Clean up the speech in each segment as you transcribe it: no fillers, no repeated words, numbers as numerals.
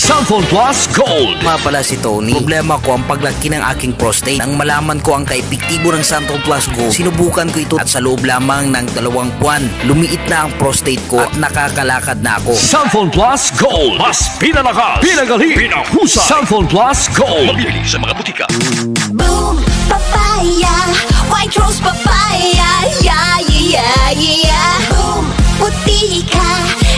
Cellphone Plus Gold. Nga pala si Tony. Problema ko ang paglaki ng aking prostate. Nang malaman ko ang kaepektibo ng Cellphone Plus Gold, sinubukan ko ito at sa loob lamang ng 2 buwan, lumiit na ang prostate ko at nakakalakad na ako. Cellphone Plus Gold. Mas pinalakas, pinagaling, pinahusay. Cellphone Plus Gold. Mabili sa mga butika. Boom, papaya, white rose papaya, yeah, yeah, yeah. Boom, puti ka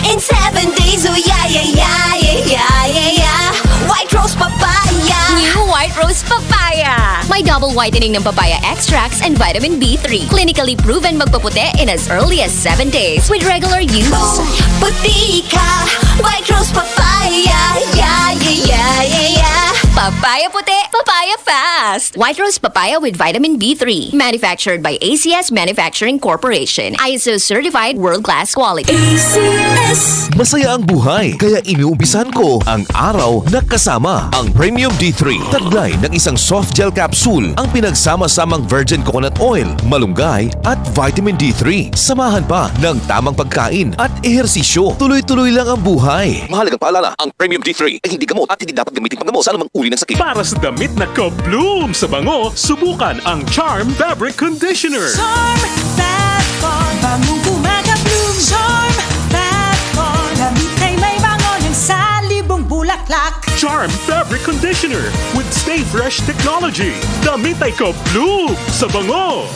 in 7 days, oh yeah, yeah, yeah, yeah, yeah, yeah. White rose papaya. New White Rose Papaya. May double whitening ng papaya extracts and vitamin B3. Clinically proven magpaputi in as early as 7 days with regular use. Boom, puti ka, white rose papaya, yeah, yeah, yeah, yeah, yeah. Papaya puti, papaya fast. White Rose Papaya with vitamin B3. Manufactured by ACS Manufacturing Corporation. ISO certified world-class quality. ACS. Masaya ang buhay, kaya iniumpisan ko ang araw na kasama ang Premium D3. Taglay ng isang soft gel capsule, ang pinagsama-samang virgin coconut oil, malunggay at vitamin D3. Samahan pa ng tamang pagkain at ehersisyo. Tuloy-tuloy lang ang buhay. Mahalagang paalala, ang Premium D3 ay hindi gamot at hindi dapat gamitin panggamot sa anumang uri ng sakit. Para sa damit na ka-bloom sa bango, subukan ang Charm Fabric Conditioner. Charm Fat Corn, bangong kumaka-bloom. Charm Fat Corn, damit ay may bango ng salibong bulaklak. Charm Fabric Conditioner with Stay Fresh Technology. Damit ay ka-bloom sa bango.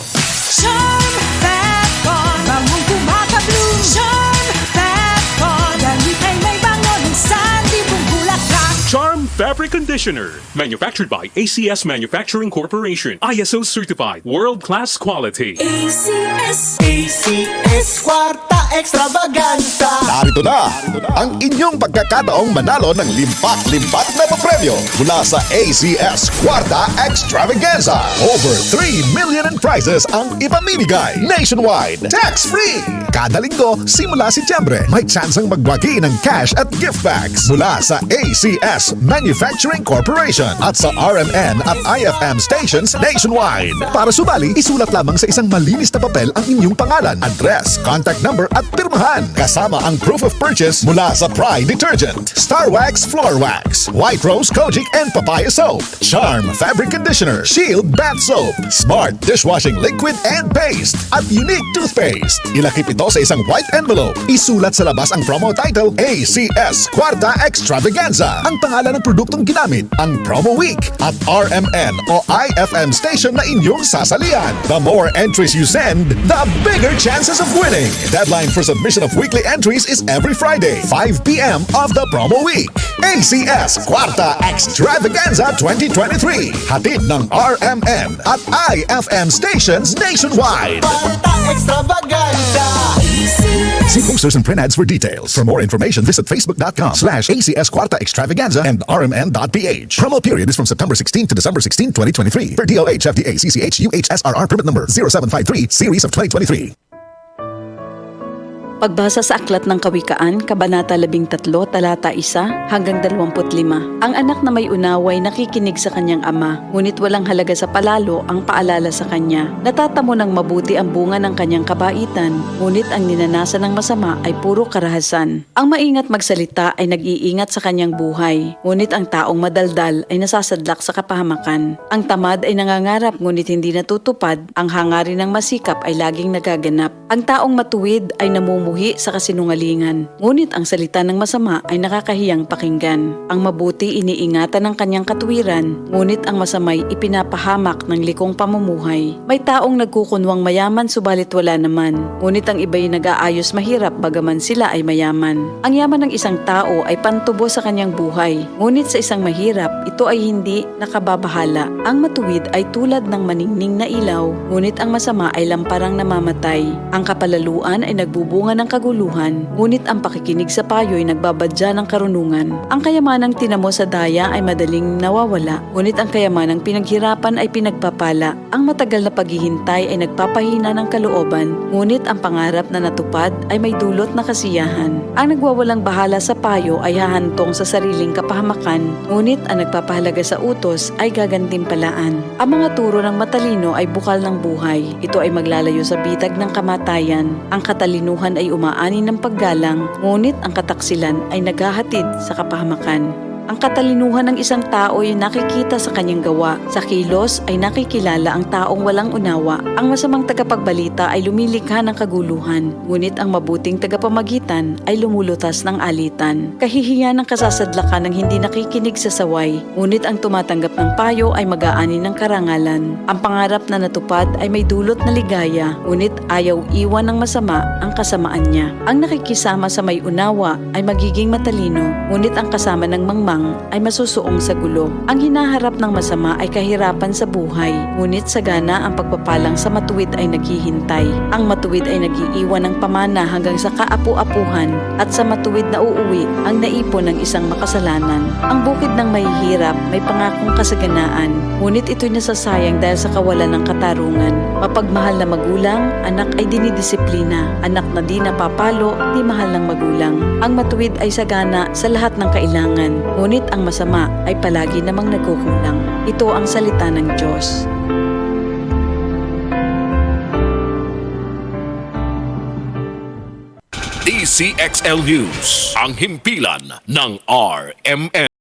Charm Fat Corn, bangong kumaka-bloom. Charm Fat Corn, damit ay may bango ng salibong bulaklak. Charm Fabric Conditioner. Manufactured by ACS Manufacturing Corporation. ISO certified. World-class quality. ACS. ACS Kwarta Extravaganza. Narito na ang inyong pagkakataong manalo ng limpat-limpat na papremyo mula sa ACS Kwarta Extravaganza. Over 3 million in prizes ang ipamimigay nationwide. Tax-free! Kada linggo, simula Setyembre, may tsansang magwagi ng cash at gift bags mula sa ACS Manufacturing Corporation at sa RMN at IFM stations nationwide. Para sumali, isulat lamang sa isang malinis na papel ang inyong pangalan, address, contact number at pirmahan. Kasama ang proof of purchase mula sa Pride Detergent, Star Wax Floor Wax, White Rose Kojic and Papaya Soap, Charm Fabric Conditioner, Shield Bath Soap, Smart Dishwashing Liquid and Paste, at Unique Toothpaste. Ilakip ito sa isang white envelope. Isulat sa labas ang promo title ACS Kwarta Extravaganza, ang pangalan ng produktong ginamit, ang promo week, at RMN o IFM station na inyong sasalihan. The more entries you send, the bigger chances of winning. Deadline for submission of weekly entries is every Friday, 5 p.m. of the promo week. ACS Kwarta Extravaganza 2023. Hatid ng RMN at IFM stations nationwide. Kwarta Extravaganza. See posters and print ads for details. For more information, visit facebook.com/ACS Kwarta Extravaganza and rmn.ph. Promo period is from September 16 to December 16, 2023. For DOH, FDA, CCH, UHSRR permit number 0753, series of 2023. Pagbasa sa Aklat ng Kawikaan, Kabanata 13, Talata 1 hanggang 25. Ang anak na may unaway nakikinig sa kanyang ama, ngunit walang halaga sa palalo ang paalala sa kanya. Natatamo ng mabuti ang bunga ng kanyang kabaitan, ngunit ang ninanasan ng masama ay puro karahasan. Ang maingat magsalita ay nag-iingat sa kanyang buhay, ngunit ang taong madaldal ay nasasadlak sa kapahamakan. Ang tamad ay nangangarap ngunit hindi natutupad, ang hangarin ng masikap ay laging nagaganap. Ang taong matuwid ay namumuhay sa kasinungalingan, ngunit ang salita ng masama ay nakakahiyang pakinggan. Ang mabuti iniingatan ng kanyang katuwiran, ngunit ang masamay ipinapahamak ng likong pamumuhay. May taong nagkukunwang mayaman subalit wala naman, ngunit ang iba'y nag-aayos mahirap bagaman sila ay mayaman. Ang yaman ng isang tao ay pantubo sa kanyang buhay, ngunit sa isang mahirap, ito ay hindi nakababahala. Ang matuwid ay tulad ng maningning na ilaw, ngunit ang masama ay lamparang namamatay. Ang kapalaluan ay nagbubunga ng kaguluhan, ngunit ang pakikinig sa payo ay nagbabadya ng karunungan. Ang kayamanang tinamo sa daya ay madaling nawawala, ngunit ang kayamanang pinaghirapan ay pinagpapala. Ang matagal na paghihintay ay nagpapahina ng kalooban, ngunit ang pangarap na natupad ay may dulot na kasiyahan. Ang nagwawalang bahala sa payo ay hahantong sa sariling kapahamakan, ngunit ang nagpapahalaga sa utos ay gagantimpalaan. Ang mga turo ng matalino ay bukal ng buhay. Ito ay maglalayo sa bitag ng kamatayan. Ang katalinuhan ay umaani ng paggalang, ngunit ang kataksilan ay naghahatid sa kapahamakan. Ang katalinuhan ng isang tao ay nakikita sa kanyang gawa. Sa kilos ay nakikilala ang taong walang unawa. Ang masamang tagapagbalita ay lumilikha ng kaguluhan, ngunit ang mabuting tagapamagitan ay lumulutas ng alitan. Kahihiyan ng kasasadlakan ng hindi nakikinig sa saway, ngunit ang tumatanggap ng payo ay mag-aani ng karangalan. Ang pangarap na natupad ay may dulot na ligaya, ngunit ayaw iwan ng masama ang kasamaan niya. Ang nakikisama sa may unawa ay magiging matalino, ngunit ang kasama ng mangmang ay masusuong sa gulo. Ang hinaharap ng masama ay kahirapan sa buhay, ngunit sagana ang pagpapalang sa matuwid ay naghihintay. Ang matuwid ay nag-iiwan ng pamana hanggang sa kaapu-apuhan, at sa matuwid na uuwi ang naipon ng isang makasalanan. Ang bukid ng mahihirap may pangakong kasaganaan, ngunit ito'y nasasayang dahil sa kawalan ng katarungan. Mapagmahal na magulang, anak ay dinidisiplina. Anak na di napapalo, di mahal ng magulang. Ang matuwid ay sagana sa lahat ng kailangan, ngunit ang masama ay palagi namang nagkukulang. Ito ang salita ng Diyos. DCXL News, ang himpilan ng RMN.